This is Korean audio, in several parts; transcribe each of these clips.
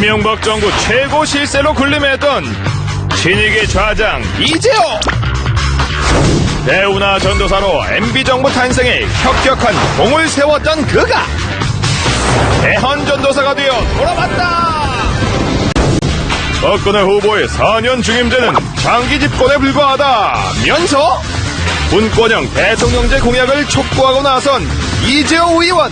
이명박 정부 최고 실세로 군림했던 신익의 좌장 이재호. 대우나 전도사로 MB정부 탄생에 혁혁한 공을 세웠던 그가 대헌전도사가 되어 돌아왔다. 박근혜 후보의 4년 중임제는 장기 집권에 불과하다면서 분권형 대통령제 공약을 촉구하고 나선 이재호 의원.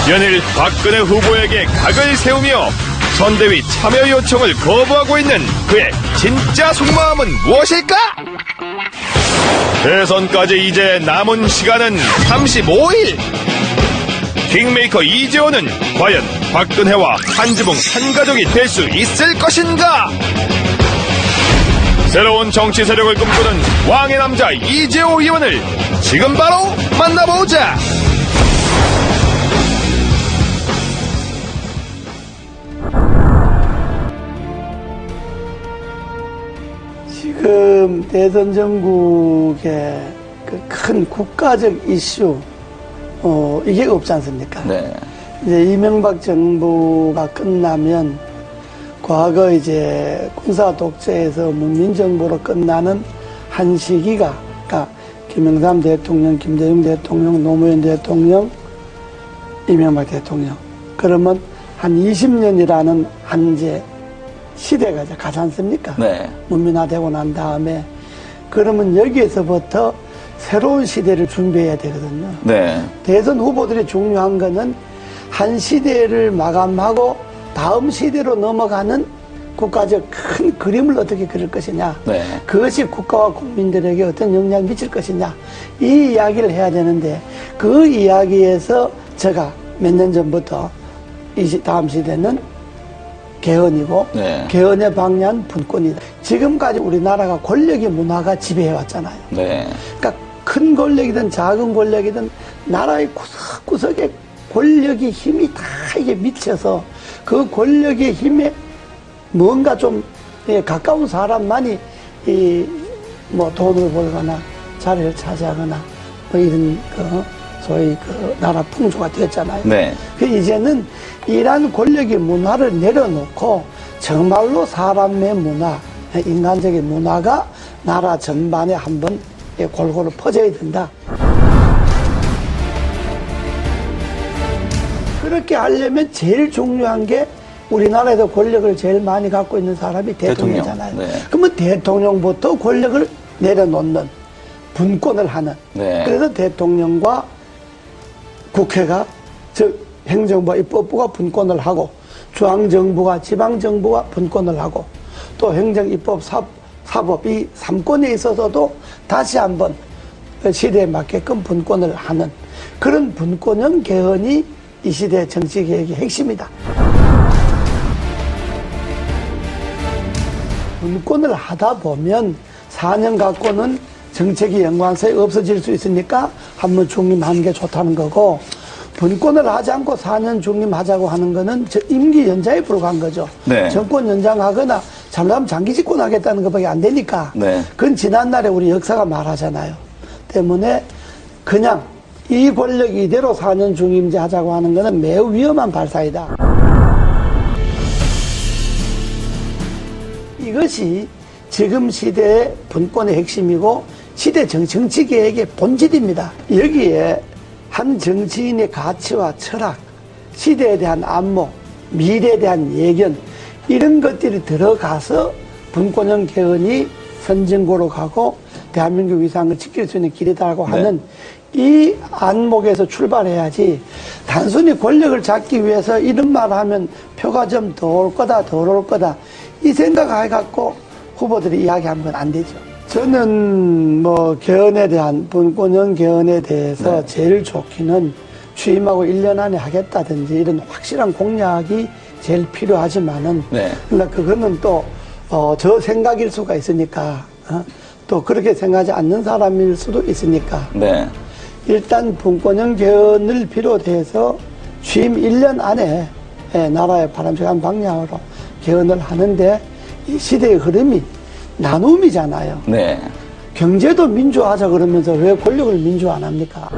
연일 박근혜 후보에게 각을 세우며 선대위 참여 요청을 거부하고 있는 그의 진짜 속마음은 무엇일까? 대선까지 이제 남은 시간은 35일. 킹메이커 이재호는 과연 박근혜와 한 지붕 한 가족이 될 수 있을 것인가? 새로운 정치 세력을 꿈꾸는 왕의 남자 이재호 의원을 지금 바로 만나보자. 지금 대선 전국의 그 큰 국가적 이슈, 이게 없지 않습니까? 네. 이제 이명박 정부가 끝나면 과거 이제 군사 독재에서 문민정부로 끝나는 한 시기가, 그러니까 김영삼 대통령, 김대중 대통령, 노무현 대통령, 이명박 대통령. 그러면 한 20년이라는 한 이제 시대가 이제 가지 않습니까? 네. 문민화되고 난 다음에 그러면 여기에서부터 새로운 시대를 준비해야 되거든요. 네. 대선 후보들이 중요한 거는 한 시대를 마감하고 다음 시대로 넘어가는 국가적 큰 그림을 어떻게 그릴 것이냐. 네. 그것이 국가와 국민들에게 어떤 영향을 미칠 것이냐. 이 이야기를 해야 되는데 그 이야기에서 제가 몇 년 전부터 다음 시대는 개헌이고 네. 개헌의 방향 분권이다. 지금까지 우리나라가 권력의 문화가 지배해왔잖아요. 네. 그러니까 큰 권력이든 작은 권력이든 나라의 구석구석에 권력의 힘이 다 이게 미쳐서 그 권력의 힘에 뭔가 좀 가까운 사람만이 뭐 돈을 벌거나 자리를 차지하거나 뭐 이런 소위 나라 풍조가 되었잖아요. 네. 이제는 이러한 권력의 문화를 내려놓고 정말로 사람의 문화, 인간적인 문화가 나라 전반에 한번 골고루 퍼져야 된다. 그렇게 하려면 제일 중요한 게 우리나라에서 권력을 제일 많이 갖고 있는 사람이 대통령이잖아요. 네. 그러면 대통령부터 권력을 내려놓는 분권을 하는. 네. 그래서 대통령과 국회가 즉 행정부와 입법부가 분권을 하고 중앙정부가 지방정부가 분권을 하고 또 행정, 입법, 사법 이 3권에 있어서도 다시 한번 시대에 맞게끔 분권을 하는 그런 분권형 개헌이 이 시대의 정치개혁의 핵심이다. 분권을 하다 보면 4년 갖고는 정책이 연관성이 없어질 수 있으니까 한번 중림하는 게 좋다는 거고 분권을 하지 않고 4년 중림하자고 하는 거는 임기 연장에 불과한 거죠. 네. 정권 연장하거나 잘못하면 장기 집권하겠다는 것밖에 안 되니까 네. 그건 지난날에 우리 역사가 말하잖아요. 때문에 그냥 이 권력 이대로 4년 중임제 하자고 하는 거는 매우 위험한 발상이다. 이것이 지금 시대의 분권의 핵심이고 시대 정치개혁의 본질입니다. 여기에 한 정치인의 가치와 철학, 시대에 대한 안목, 미래에 대한 예견 이런 것들이 들어가서 분권형 개헌이 선진국으로 가고 대한민국 위상을 지킬 수 있는 길이다라고 하는 이 안목에서 출발해야지 단순히 권력을 잡기 위해서 이런 말을 하면 표가 좀 더 올 거다 덜 올 거다 이 생각을 해갖고 후보들이 이야기하면 건 안 되죠. 저는 뭐 개헌에 대한 분권형 개헌에 대해서 제일 좋기는 취임하고 1년 안에 하겠다든지 이런 확실한 공약이 제일 필요하지만은 그러니까 그거는 또 저 생각일 수가 있으니까 또 그렇게 생각하지 않는 사람일 수도 있으니까 일단 분권형 개헌을 비롯해서 취임 1년 안에 나라의 바람직한 방향으로 개헌을 하는데 이 시대의 흐름이 나눔이잖아요. 경제도 민주화하자 그러면서 왜 권력을 민주화 안 합니까?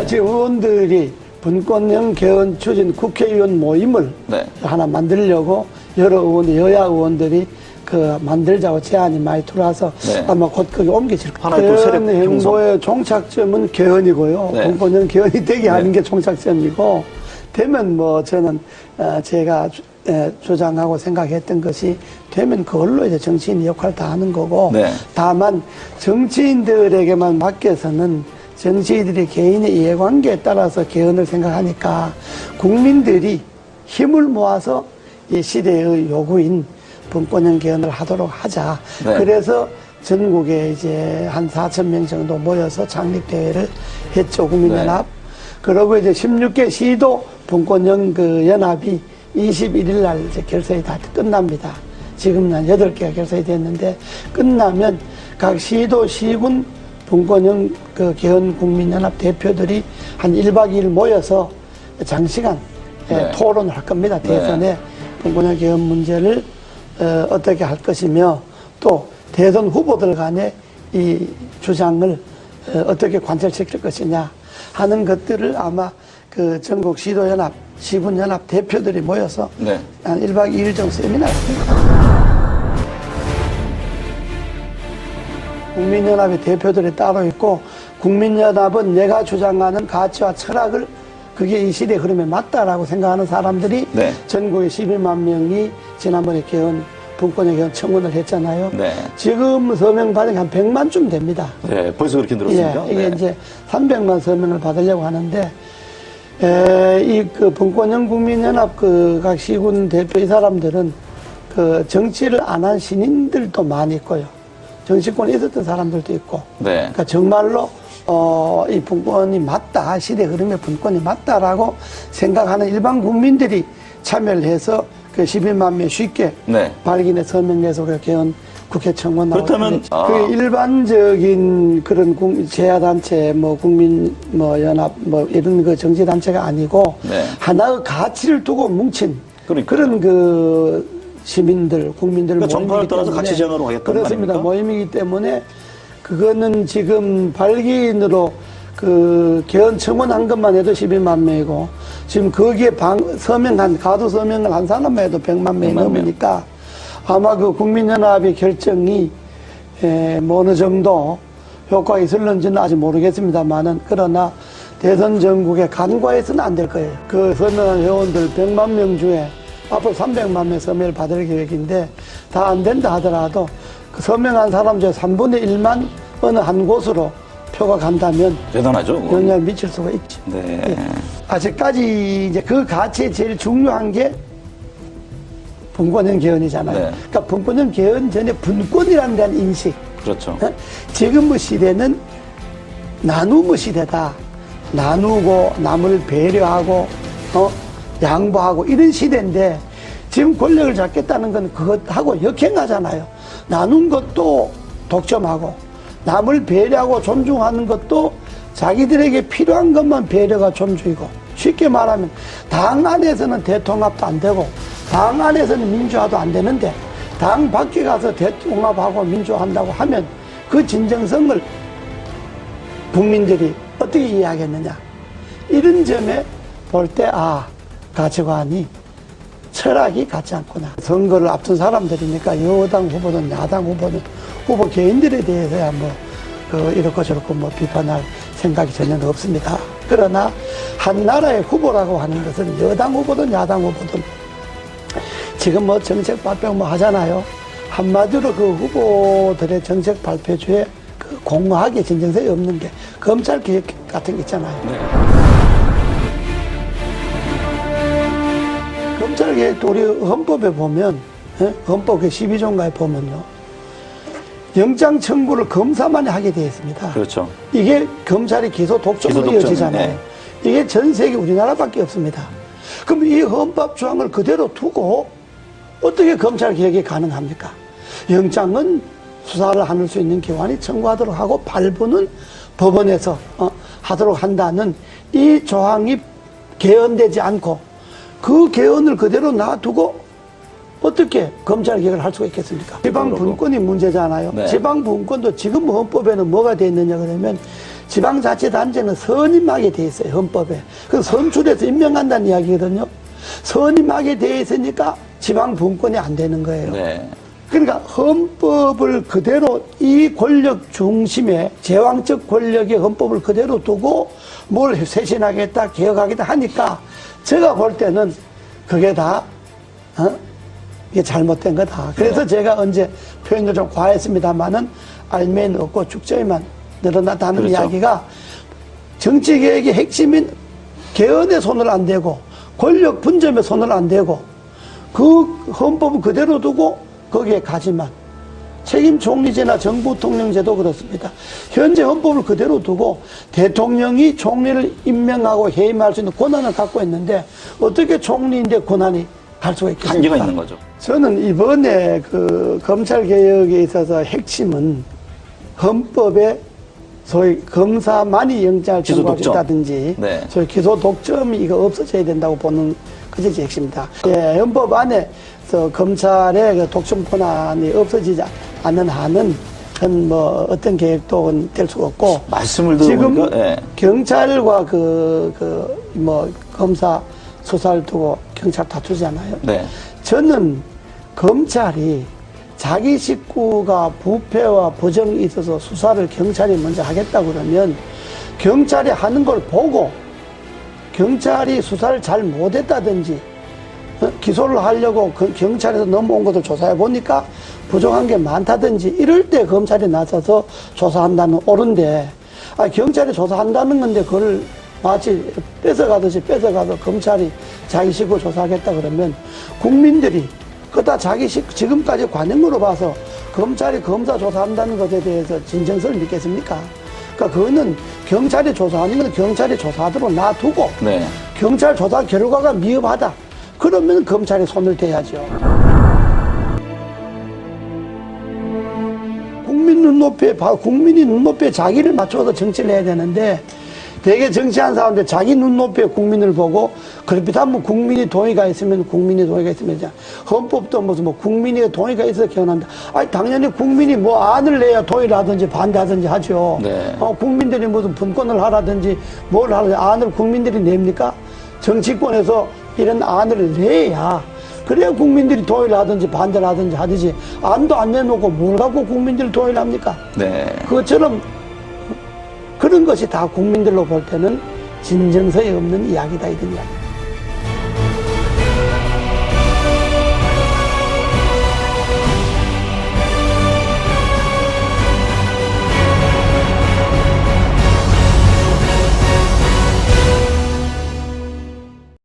지금 의원들이 분권형 개헌 추진 국회의원 모임을 네. 하나 만들려고 여러 의원, 여야 의원들이 만들자고 제안이 많이 들어와서 네. 아마 곧 거기 옮겨질 거예요. 하나의 또 세력 개헌 행보의 종착점은 개헌이고요. 네. 분권형 개헌이 되게 네. 하는 게 종착점이고, 되면 뭐 저는 제가 주장하고 생각했던 것이 되면 그걸로 이제 정치인 역할을 다 하는 거고, 네. 다만 정치인들에게만 맡겨서는 정치인들이 개인의 이해관계에 따라서 개헌을 생각하니까 국민들이 힘을 모아서 이 시대의 요구인 분권형 개헌을 하도록 하자. 네. 그래서 전국에 이제 한 4,000명 정도 모여서 창립대회를 했죠, 국민연합. 네. 그러고 이제 16개 시도 분권형 연합이 21일 날 이제 결성이 다 끝납니다. 지금은 한 8개가 결성이 됐는데, 끝나면 각 시도, 시군 분권형 개헌 국민연합 대표들이 한 1박 2일 모여서 장시간 네. 토론을 할 겁니다. 대선에 분권형 개헌 문제를 어떻게 할 것이며, 또 대선 후보들 간의 이 주장을 어떻게 관철시킬 것이냐 하는 것들을 아마 그 전국 시도연합, 시군연합 대표들이 모여서 네. 한 1박 2일 정도 세미나를 합니다. 국민연합의 대표들이 따로 있고, 국민연합은 내가 주장하는 가치와 철학을, 그게 이 시대의 흐름에 맞다라고 생각하는 사람들이 네. 전국에 12만 명이 지난번에 분권형 개헌 청원을 했잖아요. 네. 지금 서명 받은 게 한 100만쯤 됩니다. 네, 벌써 그렇게 늘었습니까? 예, 이게 네. 이제 300만 서명을 받으려고 하는데, 이 분권형 국민연합 각 시군 대표 이 사람들은 정치를 안 한 신인들도 많이 있고요. 정치권에 있었던 사람들도 있고. 네. 그러니까 정말로 이 분권이 맞다, 시대 흐름의 분권이 맞다라고 생각하는 일반 국민들이 참여를 해서 12만 명 쉽게 네. 발기내 서명해서 개헌 국회 청원 나오고. 그렇다면, 그 일반적인 그런 제야단체, 국민, 연합, 이런 정치 단체가 아니고, 네. 하나의 가치를 두고 뭉친 그러니까요. 그런 시민들, 국민들 그러니까 정파를 모임이기 떠나서 때문에 가치 제안으로 하겠다는 그렇습니다. 말입니까? 모임이기 때문에 그거는 지금 발기인으로 개헌 청원한 것만 해도 12만 명이고, 지금 거기에 가두 서명을 한 사람만 해도 100만 명이 100만 명. 넘으니까 아마 국민연합의 결정이 어느 정도 효과가 있을는지는 아직 모르겠습니다만은, 그러나 대선 전국에 간과해서는 안 될 거예요. 서명한 회원들 100만 명 중에 앞으로 300만 명 서명을 받을 계획인데, 다 안 된다 하더라도 서명한 사람 중에 3분의 1만 어느 한 곳으로 표가 간다면 대단하죠. 그건. 영향을 미칠 수가 있죠. 네. 예. 아직까지 이제 그 가치에 제일 중요한 게 분권형 개헌이잖아요. 네. 그러니까 분권형 개헌 전에 분권이라는 데한 인식. 그렇죠. 지금의 시대는 나눔의 시대다. 나누고 남을 배려하고 양보하고 이런 시대인데, 지금 권력을 잡겠다는 건 그것하고 역행하잖아요. 나눈 것도 독점하고 남을 배려하고 존중하는 것도 자기들에게 필요한 것만 배려가 존중이고, 쉽게 말하면 당 안에서는 대통합도 안 되고 당 안에서는 민주화도 안 되는데, 당 밖에 가서 대통합하고 민주화한다고 하면 그 진정성을 국민들이 어떻게 이해하겠느냐. 이런 점에 볼 때 가치관이, 철학이 같지 않구나. 선거를 앞둔 사람들이니까 여당 후보든 야당 후보든 후보 개인들에 대해서야 이렇고 저렇고 비판할 생각이 전혀 없습니다. 그러나 한 나라의 후보라고 하는 것은 여당 후보든 야당 후보든 지금 정책 발표 하잖아요. 한마디로 그 후보들의 정책 발표주에 공허하게 진정성이 없는 게 검찰 개혁 같은 게 있잖아요. 네. 검찰 개혁, 우리 헌법에 보면, 헌법 12조인가에 보면요, 영장 청구를 검사만이 하게 되어 있습니다. 그렇죠. 이게 검찰이 기소 독점으로 이어지잖아요. 네. 이게 전 세계 우리나라밖에 없습니다. 그럼 이 헌법 조항을 그대로 두고 어떻게 검찰 개혁이 가능합니까? 영장은 수사를 할 수 있는 기관이 청구하도록 하고 발부는 법원에서 하도록 한다는 이 조항이 개헌되지 않고 그 개헌을 그대로 놔두고 어떻게 검찰 개혁을 할 수가 있겠습니까? 지방 분권이 문제잖아요. 네. 지방 지방 분권도 지금 헌법에는 뭐가 돼 있느냐 그러면 지방자치단체는 선임하게 돼 있어요. 헌법에. 그 선출해서 임명한다는 이야기거든요. 선임하게 돼 있으니까 지방 분권이 안 되는 거예요. 네. 그러니까 헌법을 그대로 이 권력 중심의 제왕적 권력의 헌법을 그대로 두고 뭘 쇄신하겠다, 개혁하겠다 하니까 제가 볼 때는 그게 다 이게 잘못된 거다. 그래서 제가 언제 표현을 좀 과했습니다만은 알면 없고 축제에만 늘어났다는 그렇죠. 이야기가 정치개혁의 핵심인 개헌에 손을 안 대고 권력 분점에 손을 안 대고 그 헌법을 그대로 두고 거기에 가지만 책임 총리제나 정부 통령제도 그렇습니다. 현재 헌법을 그대로 두고 대통령이 총리를 임명하고 해임할 수 있는 권한을 갖고 있는데 어떻게 총리인데 권한이 갈 수가 있겠습니까? 한계가 있는 거죠. 저는 이번에 그 검찰 개혁에 있어서 핵심은 헌법에 소위 검사만이 영장을 기소 청구할 수 독점. 있다든지 네. 소위 기소 독점이 이거 없어져야 된다고 보는 것이 핵심이다. 예, 헌법 안에서 검찰의 그 독점 권한이 없어지지 않는 한은 그건 뭐 어떤 계획도 될 수가 없고 말씀을 지금 들어보니까 예. 경찰과 뭐 검사 수사를 두고 경찰 다투잖아요. 네. 저는 검찰이 자기 식구가 부패와 부정이 있어서 수사를 경찰이 먼저 하겠다 그러면 경찰이 하는 걸 보고 경찰이 수사를 잘 못했다든지 기소를 하려고 경찰에서 넘어온 것을 조사해 보니까 부정한 게 많다든지 이럴 때 검찰이 나서서 조사한다는 옳은데 경찰이 조사한다는 건데 그걸 마치 뺏어가듯이 뺏어가서 검찰이 자기 식구 조사하겠다 그러면 국민들이 그다 자기 지금까지 관행으로 봐서 검찰이 검사 조사한다는 것에 대해서 진정성을 믿겠습니까? 그러니까 그거는 경찰이 조사하는 건 경찰이 조사하도록 놔두고 네. 경찰 조사 결과가 미흡하다. 그러면 검찰이 손을 대야죠. 국민이 눈높이에 자기를 맞춰서 정치를 해야 되는데 되게 정치한 사람들 자기 눈높이에 국민을 보고 그렇다면 국민이 동의가 있으면 이제 헌법도 무슨 뭐 국민이 동의가 있어서 개헌한다. 아니 당연히 국민이 뭐 안을 내야 동의를 하든지 반대하든지 하죠. 네. 국민들이 무슨 분권을 하라든지 뭘 하라든지 안을 국민들이 냅니까? 정치권에서 이런 안을 내야 그래야 국민들이 동의를 하든지 반대를 하든지 하듯이 안도 안 내놓고 뭘 갖고 국민들이 동의를 합니까? 네. 그것처럼 그런 것이 다 국민들로 볼 때는 진정성이 없는 이야기다 이런 이야기.